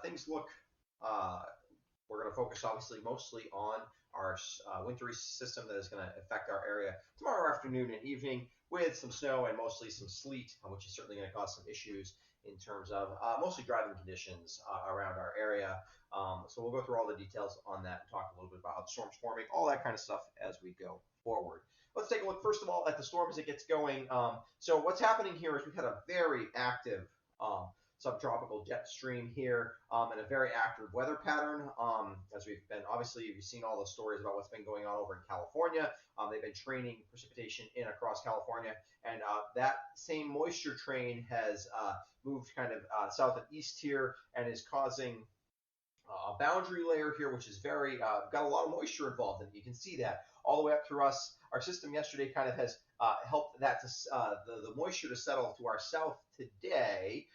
things look, we're going to focus obviously mostly on our wintry system that is going to affect our area tomorrow afternoon and evening with some snow and mostly some sleet, which is certainly going to cause some issues in terms of mostly driving conditions around our area. So we'll go through all the details on that and talk a little bit about how the storm's forming, all that kind of stuff as we go forward. Let's take a look first of all at the storm as it gets going. So what's happening here is we've had a very active subtropical jet stream here and a very active weather pattern. As we've been, obviously, you've seen all the stories about what's been going on over in California. They've been training precipitation in across California, and that same moisture train has moved kind of south and east here and is causing a boundary layer here, which is very got a lot of moisture involved, and you can see that all the way up through us. Our system yesterday kind of has helped that to the moisture to settle to our south today.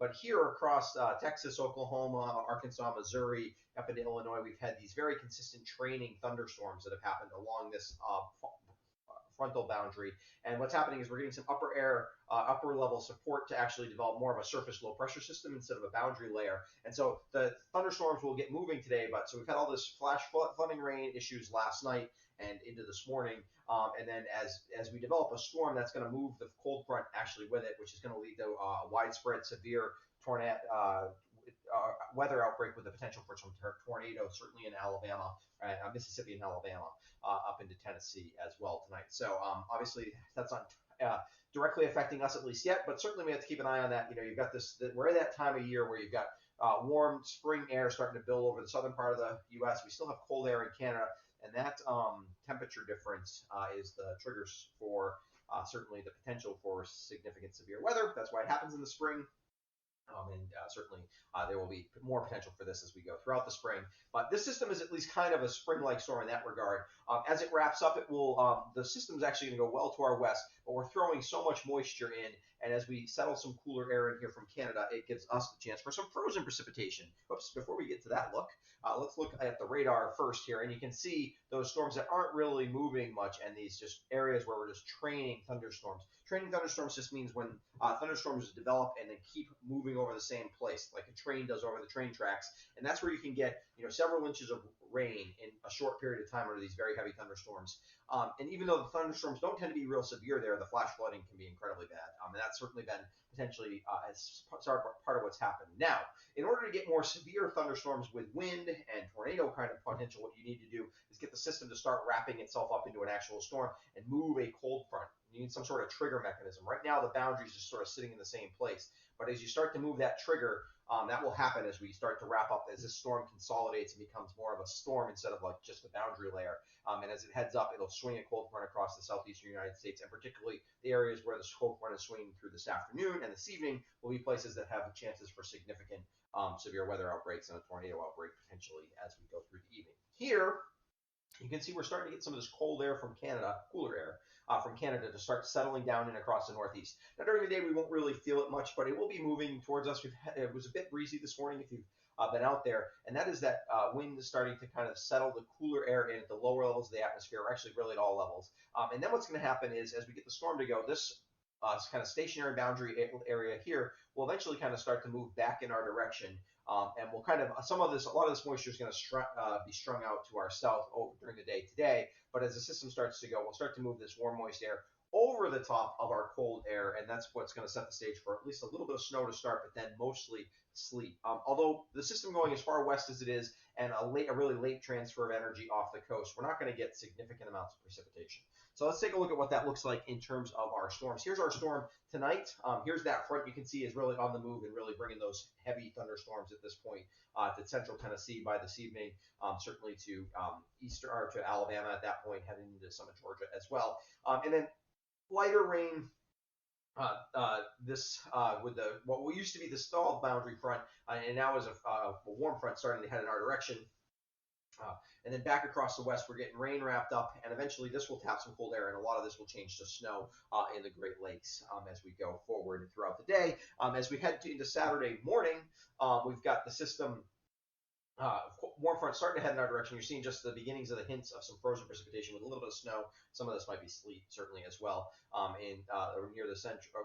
But here across Texas, Oklahoma, Arkansas, Missouri, up into Illinois, we've had these very consistent training thunderstorms that have happened along this frontal boundary. And what's happening is we're getting some upper level support to actually develop more of a surface low pressure system instead of a boundary layer. And so the thunderstorms will get moving today, but so we've had all this flash flooding rain issues last night and into this morning. And then as we develop a storm, that's going to move the cold front actually with it, which is going to lead to widespread severe tornado weather outbreak with the potential for some tornadoes, certainly in Alabama, Mississippi and Alabama, up into Tennessee as well tonight. So obviously that's not directly affecting us at least yet, but certainly we have to keep an eye on that. You know, you've got this, we're at that time of year where you've got warm spring air starting to build over the southern part of the U.S. We still have cold air in Canada, and that temperature difference is the triggers for certainly the potential for significant severe weather. That's why it happens in the spring. And certainly there will be more potential for this as we go throughout the spring. But this system is at least kind of a spring-like storm in that regard. As it wraps up, it will the system's actually going to go well to our west, but we're throwing so much moisture in, and as we settle some cooler air in here from Canada, it gives us the chance for some frozen precipitation. Oops, before we get to that let's look at the radar first here, and you can see those storms that aren't really moving much, and these just areas where we're just training thunderstorms. Training thunderstorms just means when thunderstorms develop and then keep moving over the same place, like a train does over the train tracks, and that's where you can get several inches of rain in a short period of time under these very heavy thunderstorms. And even though the thunderstorms don't tend to be real severe there, the flash flooding can be incredibly bad, and that's certainly been potentially as part of what's happened. Now, in order to get more severe thunderstorms with wind and tornado kind of potential, what you need to do is get the system to start wrapping itself up into an actual storm and move a cold front. You need some sort of trigger mechanism. Right now, the boundary is just sort of sitting in the same place. But as you start to move that trigger, that will happen as we start to wrap up, as this storm consolidates and becomes more of a storm instead of like just a boundary layer. And as it heads up, it'll swing a cold front across the southeastern United States, and particularly the areas where the cold front is swinging through this afternoon and this evening will be places that have chances for significant severe weather outbreaks and a tornado outbreak potentially as we go through the evening. Here, you can see we're starting to get some of this cold air from Canada, cooler air from Canada, to start settling down in across the northeast. Now, during the day, we won't really feel it much, but it will be moving towards us. It was a bit breezy this morning if you've been out there, and that is that wind is starting to kind of settle the cooler air in at the lower levels of the atmosphere, or actually really at all levels. And then what's going to happen is as we get the storm to go, this kind of stationary boundary area here will eventually kind of start to move back in our direction, and we'll kind of a lot of this moisture is going to be strung out to our south during the day today. But as the system starts to go, we'll start to move this warm, moist air over the top of our cold air, and that's what's going to set the stage for at least a little bit of snow to start, but then mostly sleet. Although the system going as far west as it is and a really late transfer of energy off the coast, we're not going to get significant amounts of precipitation. So let's take a look at what that looks like in terms of our storms. Here's our storm tonight. Here's that front you can see is really on the move and really bringing those heavy thunderstorms at this point to central Tennessee by this evening, certainly to to Alabama at that point, heading into some of Georgia as well. And then lighter rain with what used to be the stalled boundary front, and now is a warm front starting to head in our direction. And then back across the west, we're getting rain wrapped up, and eventually this will tap some cold air, and a lot of this will change to snow in the Great Lakes as we go forward throughout the day. As we head into Saturday morning, we've got the system warm front starting to head in our direction. You're seeing just the beginnings of the hints of some frozen precipitation with a little bit of snow. Some of this might be sleet, certainly as well,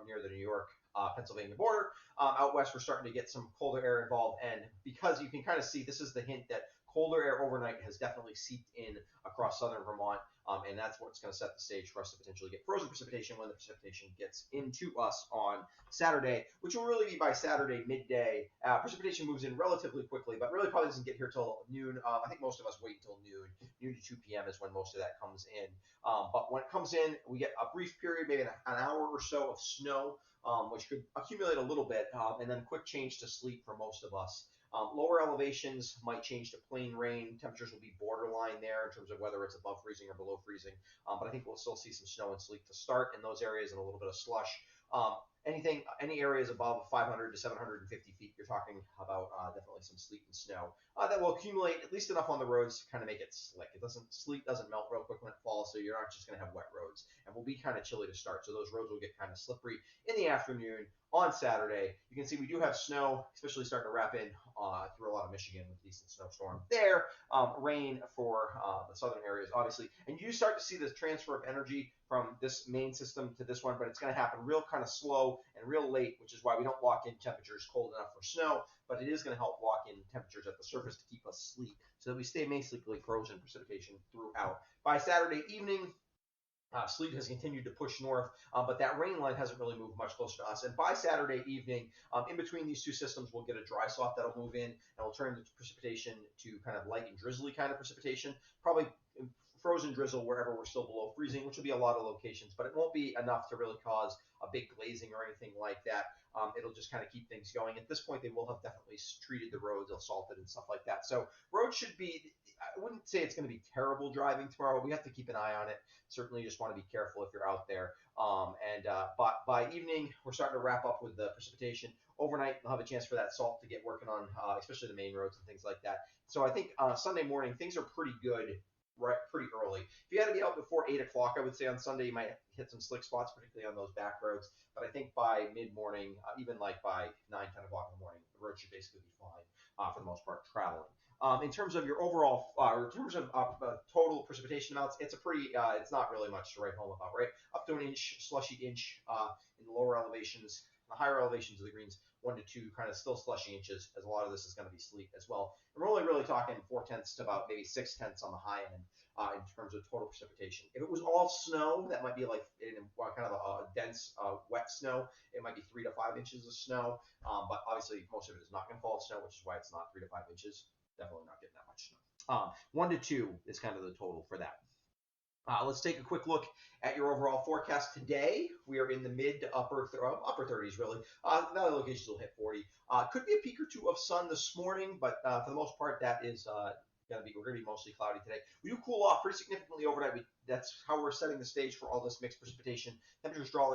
near the New York Pennsylvania border. Out west, we're starting to get some colder air involved, and because you can kind of see, this is the hint that colder air overnight has definitely seeped in across southern Vermont, and that's what's going to set the stage for us to potentially get frozen precipitation when the precipitation gets into us on Saturday, which will really be by Saturday midday. Precipitation moves in relatively quickly, but really probably doesn't get here till noon. I think most of us wait until noon to 2 p.m. is when most of that comes in. But when it comes in, we get a brief period, maybe an hour or so of snow, which could accumulate a little bit, and then quick change to sleet for most of us. Lower elevations might change to plain rain. Temperatures will be borderline there in terms of whether it's above freezing or below freezing. But I think we'll still see some snow and sleet to start in those areas and a little bit of slush. Any areas above 500 to 750 feet, you're talking about definitely some sleet and snow that will accumulate at least enough on the roads to kind of make it slick. Sleet doesn't melt real quick when it falls, so you're not just going to have wet roads, and will be kind of chilly to start. So those roads will get kind of slippery in the afternoon on Saturday. You can see we do have snow, especially starting to wrap in through a lot of Michigan with decent snowstorm there. Rain for the southern areas, obviously, and you start to see this transfer of energy from this main system to this one, but it's going to happen real kind of slow and real late, which is why we don't lock in temperatures cold enough for snow, but it is going to help lock in temperatures at the surface to keep us sleep so that we stay basically frozen precipitation throughout. By Saturday evening, sleet has continued to push north, but that rain line hasn't really moved much closer to us. And by Saturday evening, in between these two systems, we'll get a dry slot that'll move in, and we'll turn the precipitation to kind of light and drizzly kind of precipitation, probably frozen drizzle wherever we're still below freezing, which will be a lot of locations, but it won't be enough to really cause a big glazing or anything like that. It'll just kind of keep things going. At this point, they will have definitely treated the roads, they'll salted and stuff like that. So roads should be, I wouldn't say it's going to be terrible driving tomorrow, but we have to keep an eye on it. Certainly just want to be careful if you're out there. But by evening, we're starting to wrap up with the precipitation. Overnight, we'll have a chance for that salt to get working on, especially the main roads and things like that. So I think Sunday morning, things are pretty good pretty early. If you had to be out before 8 o'clock, I would say on Sunday you might hit some slick spots, particularly on those back roads. But I think by mid-morning, even like by 9, 10 o'clock in the morning, the road should basically be fine for the most part traveling. In terms of your overall, in terms of total precipitation amounts, it's it's not really much to write home about, right? Up to an inch, slushy inch in the lower elevations. The higher elevations of the greens, 1 to 2 kind of still slushy inches, as a lot of this is going to be sleet as well. And we're only really talking 4/10 to about maybe 6/10 on the high end in terms of total precipitation. If it was all snow, that might be like kind of a dense, wet snow. It might be 3 to 5 inches of snow, but obviously most of it is not going to fall as snow, which is why it's not 3 to 5 inches. Definitely not getting that much snow. 1 to 2 is kind of the total for that. Let's take a quick look at your overall forecast today. We are in the mid to upper 30s, really. Valley locations will hit 40. Could be a peak or two of sun this morning, but for the most part, that is we're going to be mostly cloudy today. We do cool off pretty significantly overnight. That's how we're setting the stage for all this mixed precipitation. Temperatures fall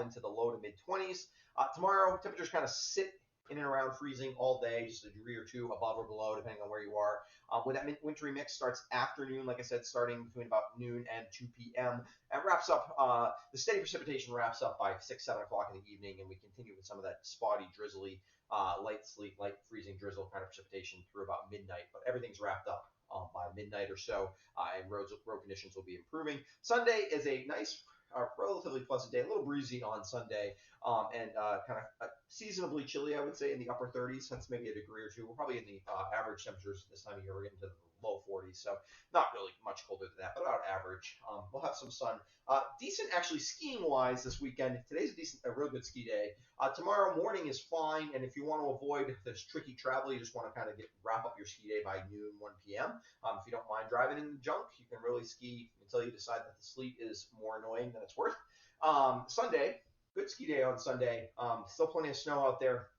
into the low to mid 20s. Tomorrow, temperatures kind of sit in and around freezing all day, just a degree or two above or below, depending on where you are. With that wintry mix starts afternoon, like I said, starting between about noon and 2 p.m. And wraps up, the steady precipitation wraps up by 6, 7 o'clock in the evening, and we continue with some of that spotty, drizzly, light sleet, light freezing drizzle kind of precipitation through about midnight. But everything's wrapped up by midnight or so, and road conditions will be improving. Sunday is a nice, relatively pleasant day, a little breezy on Sunday, and kind of seasonably chilly, I would say, in the upper 30s. That's maybe a degree or two. We're probably in the average temperatures this time of year. We're getting to the low 40s, so not really much colder than that, but about average. We'll have some sun. Decent, actually, skiing-wise this weekend. Today's a real good ski day. Tomorrow morning is fine, and if you want to avoid this tricky travel, you just want to kind of wrap up your ski day by noon, 1 p.m. If you don't mind driving in the junk, you can really ski until you decide that the sleet is more annoying than it's worth. Sunday, good ski day on Sunday. Still plenty of snow out there.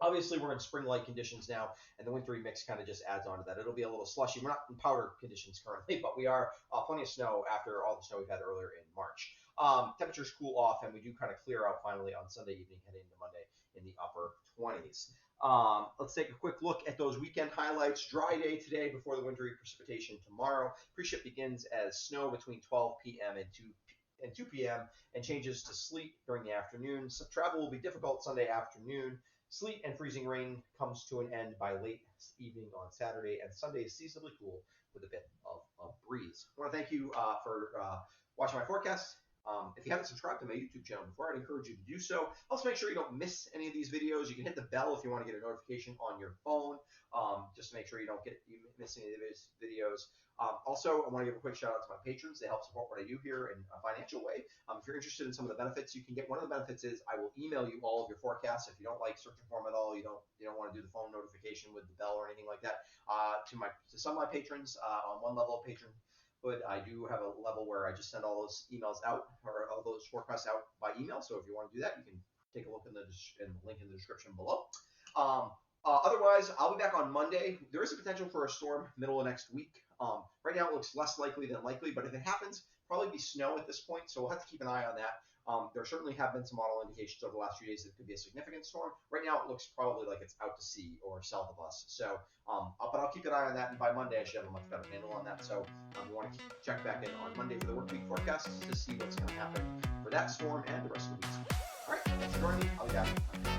Obviously, we're in spring-like conditions now, and the wintry mix kind of just adds on to that. It'll be a little slushy. We're not in powder conditions currently, but we are plenty of snow after all the snow we've had earlier in March. Temperatures cool off, and we do kind of clear out finally on Sunday evening, heading into Monday in the upper 20s. Let's take a quick look at those weekend highlights. Dry day today before the wintry precipitation tomorrow. Pre-ship begins as snow between 12 p.m. and 2 p.m. and changes to sleet during the afternoon. So travel will be difficult Sunday afternoon. Sleet and freezing rain comes to an end by late evening on Saturday, and Sunday is seasonably cool with a bit of breeze. I want to thank you for watching my forecast. If you haven't subscribed to my YouTube channel before, I'd encourage you to do so. Also, make sure you don't miss any of these videos. You can hit the bell if you want to get a notification on your phone, just to make sure you don't miss any of these videos. Also, I want to give a quick shout out to my patrons. They help support what I do here in a financial way. If you're interested in some of the benefits you can get, one of the benefits is I will email you all of your forecasts. If you don't like searching for them at all, you don't want to do the phone notification with the bell or anything like that. To some of my patrons, on one level of patron, but I do have a level where I just send all those emails out, or all those forecasts out by email. So if you want to do that, you can take a look in the link in the description below. Otherwise, I'll be back on Monday. There is a potential for a storm middle of next week. Right now, it looks less likely than likely, but if it happens, probably be snow at this point, so we'll have to keep an eye on that. There certainly have been some model indications over the last few days that it could be a significant storm. Right now, it looks probably like it's out to sea or south of us. So, but I'll keep an eye on that, and by Monday, I should have a much better handle on that. So, we want to check back in on Monday for the work week forecast to see what's going to happen for that storm and the rest of the week. All right, thanks for joining me. I'll be back.